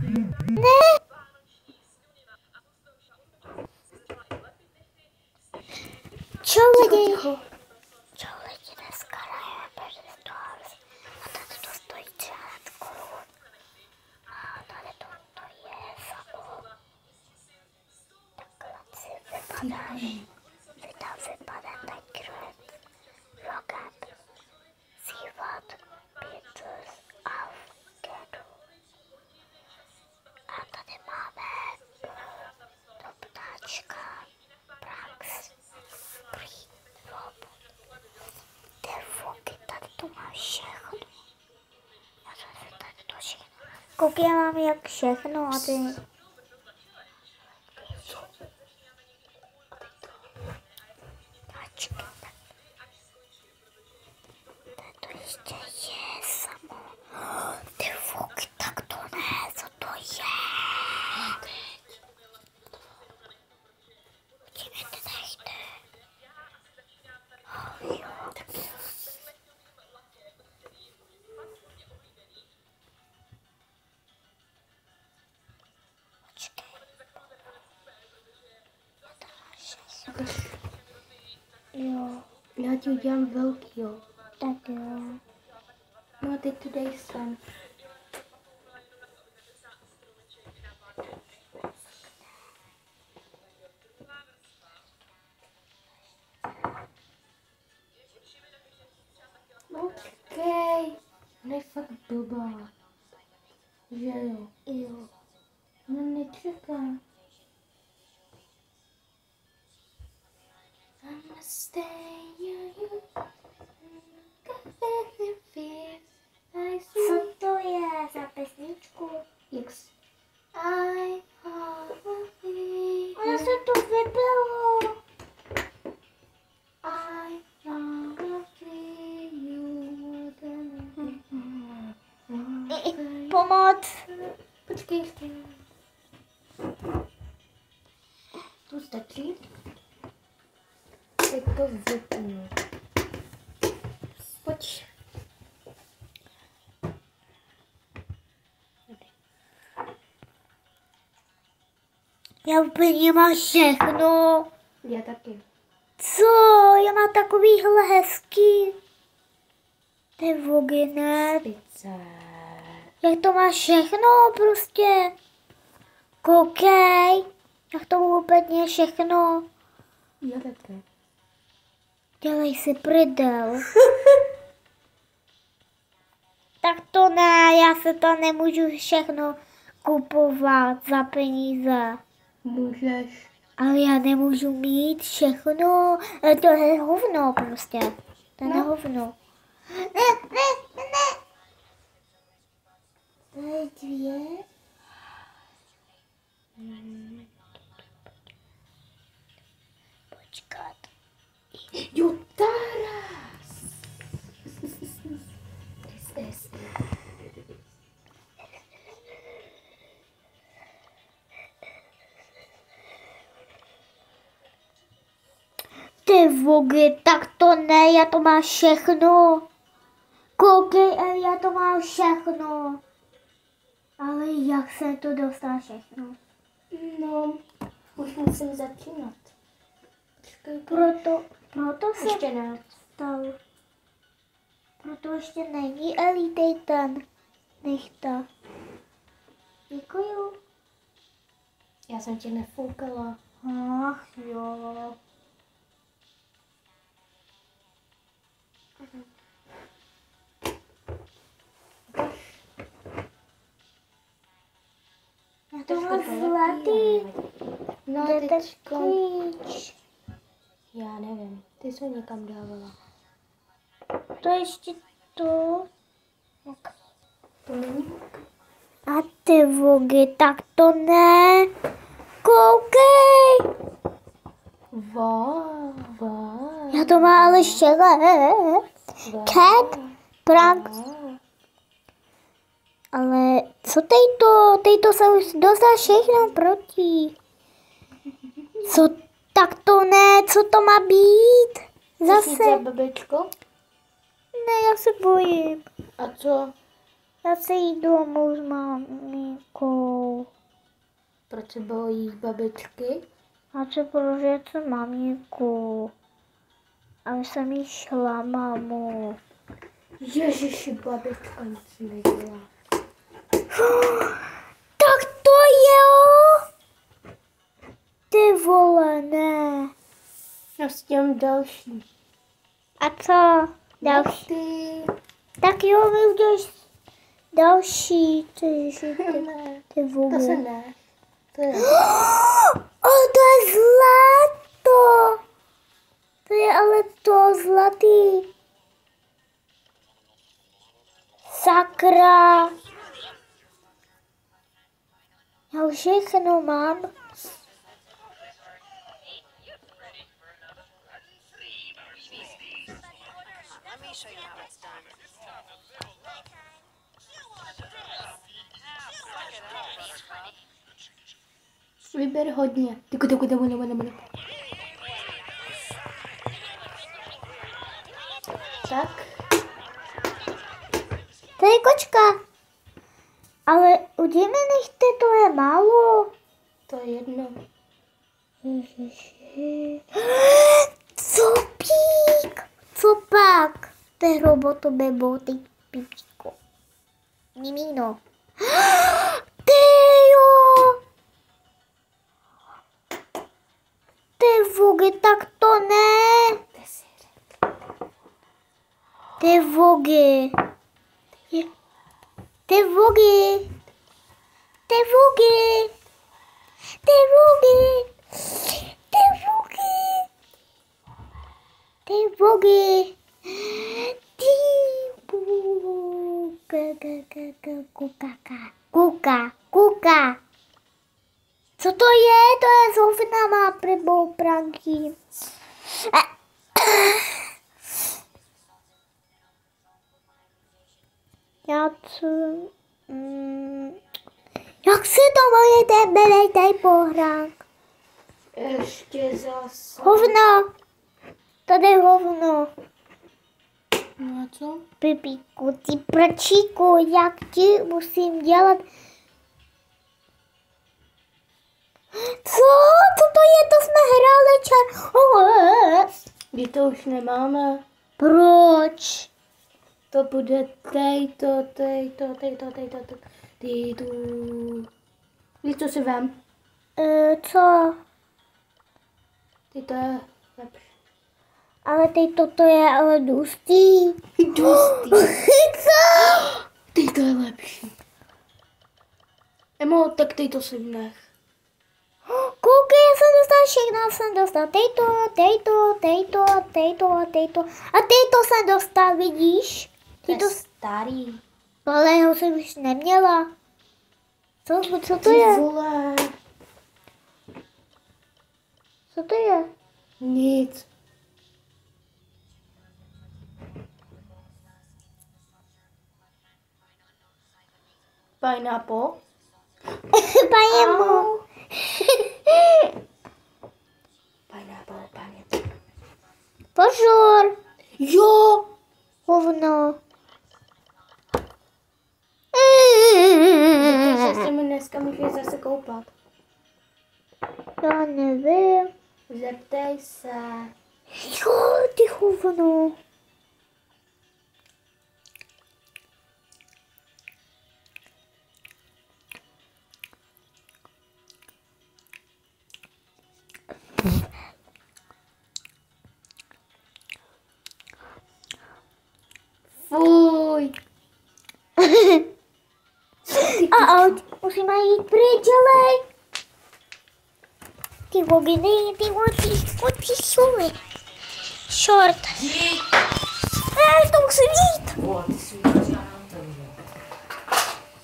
Ne! Čau lidi! Čau lidi, dneska hrajeme Bed Wars. A tady to stojí 13 korun. A tady to je samo. Takhle si vypadáš. Vy tam vypadá Minecraft, Rocket, Seawatt, Beatles a Gedu. A tady máme do ptáčka, Prax, Rob. Ty foky, tady to má všechno. A tady to všechno. Koukej, já mám jak všechno a ty... To ještě je samo. Ty foky, tak to ne, co to je? Počkejte, nechte. Jo, tak jo. Počkej. Jo. Já ti udělám velký, jo. Tak jo. No a teď tu dej sem. Počkej. Ona je fakt blbá. Že jo? Jo. No nečeká. I'm a stay you. Co to je za pesničku? X. I have a feeling. Ono se to vybilo. I wanna feel you more than Pomoc. Počkej. Tu stačí? Teď to vypnu. Pojď. Já úplně mám všechno. Já taky. Co? Já mám takovýhle hezký. Ty vogy, ne? Pizza. Jak to máš všechno prostě? Koukej. Jak to má úplně všechno. Já taky. Dělej si prdel. Tak to ne, já se to nemůžu všechno kupovat za peníze. Můžeš. Ale já nemůžu mít všechno. To je hovno prostě. To je hovno. Ne. To je dvě. Počkat. Jo, Taras. Ty vogy, tak to ne, já to mám všechno. Koukej, já to mám všechno. Ale jak se to dostá všechno? No, už musím začínat. Počkej, Proto jsem ještě ne. stal. Proto ještě není Elite ten nechta. Děkuju. Já jsem tě nefoukala. Ach jo. Já to mám zlatý. No Kde ten teďko. klíč? Já nevím, ty jsi ho někam dávala. To ještě to. To není? A ty vogy, tak to ne. Koukej. Wow. Já to mám ale šele. Cat, prank. Ale co to se už dostal všechno proti. Co, tak to ne, co to má být? Zase. Tisíce blbečko? Ne, já se bojím. A co? Já se jdu domů s maminkou. třeba jejich babičky. A třeba rozjet maminku. A my jsem jí šla, mamu. Ježiši, babička nic nedělá. Tak to jo! Ty vole, ne. Já s tím další. A co? Další. Ty. Tak jo, my uděláš další. Ty Ne, vole. to se ne. To je. To je zlato. To je ale to zlatý. Sakra. Já už všechno mám. Vyber hodně. Tyku. Tak. To je kočka. Ale udělejme nechte, to je málo. To je jedno. Ježiši. Copík. Co pak? To je robotobebo, ty pičko. Mimino. Ty jo. Ty vogy, tak to ne. Ty vogy. Ty vogy. Ty vogy. Ty vogy. Ty vogy. Ty vogy. Ty kuka. Co to je? To je Zofina má prebou pranky. Jak se to moje tembelej tady pohrák? Ještě zase. Hovno. Tady je hovno. No a co? Pipíku, ty prčíku, jak ti musím dělat? Co? Co to je? To jsme hráli Kdy to už nemáme. Proč? To bude tejto. Víš, co si vem? Co? Ty to je lepší. Ale teď toto je ale dustý. Dustý. Co? Ty to je lepší. Emo, tak ty to si nech. Koukej, já jsem dostal všechno, jsem dostal tejto. A tejto jsem dostal, vidíš? To je starý. Ale ho jsem už neměla. Co to Ty je? vole. Co to je? Nic. Pineapple. Pajemu. Pineapple. Pozor. Jo. Hovno. Takže se mi dneska můžeš zase koupat. Já nevím. Zeptej se. Jo, ty hovno. Fuj. Musíme jít pryč, ale. Ty voginy, ty sumy. Short. To musím jít.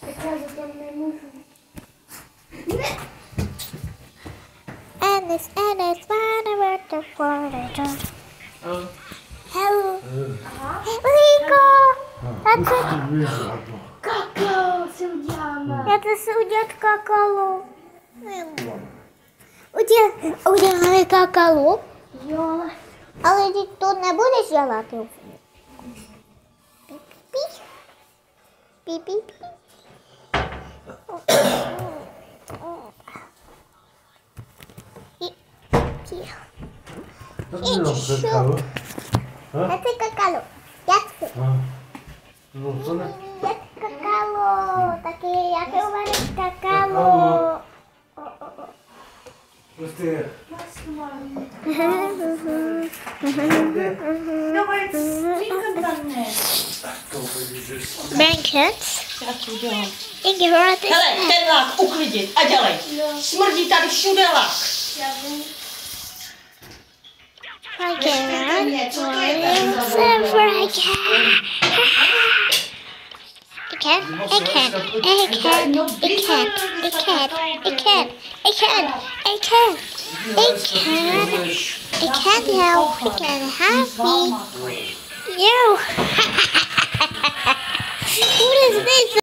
Tak já za to nemůžu. Ennis, whatever the furniture. Hello. Rico. Kakao si uděláme. Já to si udělat kakalu. Uděláme kakalu? Jo. Ale ty to nebudeš dělat, jo. Pí. Já chci kakalo. Já chci. No co ne? Jak kakalo. Taky já chci uvařit kakalo. Prostě Blankets. Já to udělám. Hele, Hele, ten lák uklidit a dělej. Smrdí tady všude lák. It can't help. It can help me. You. What is this?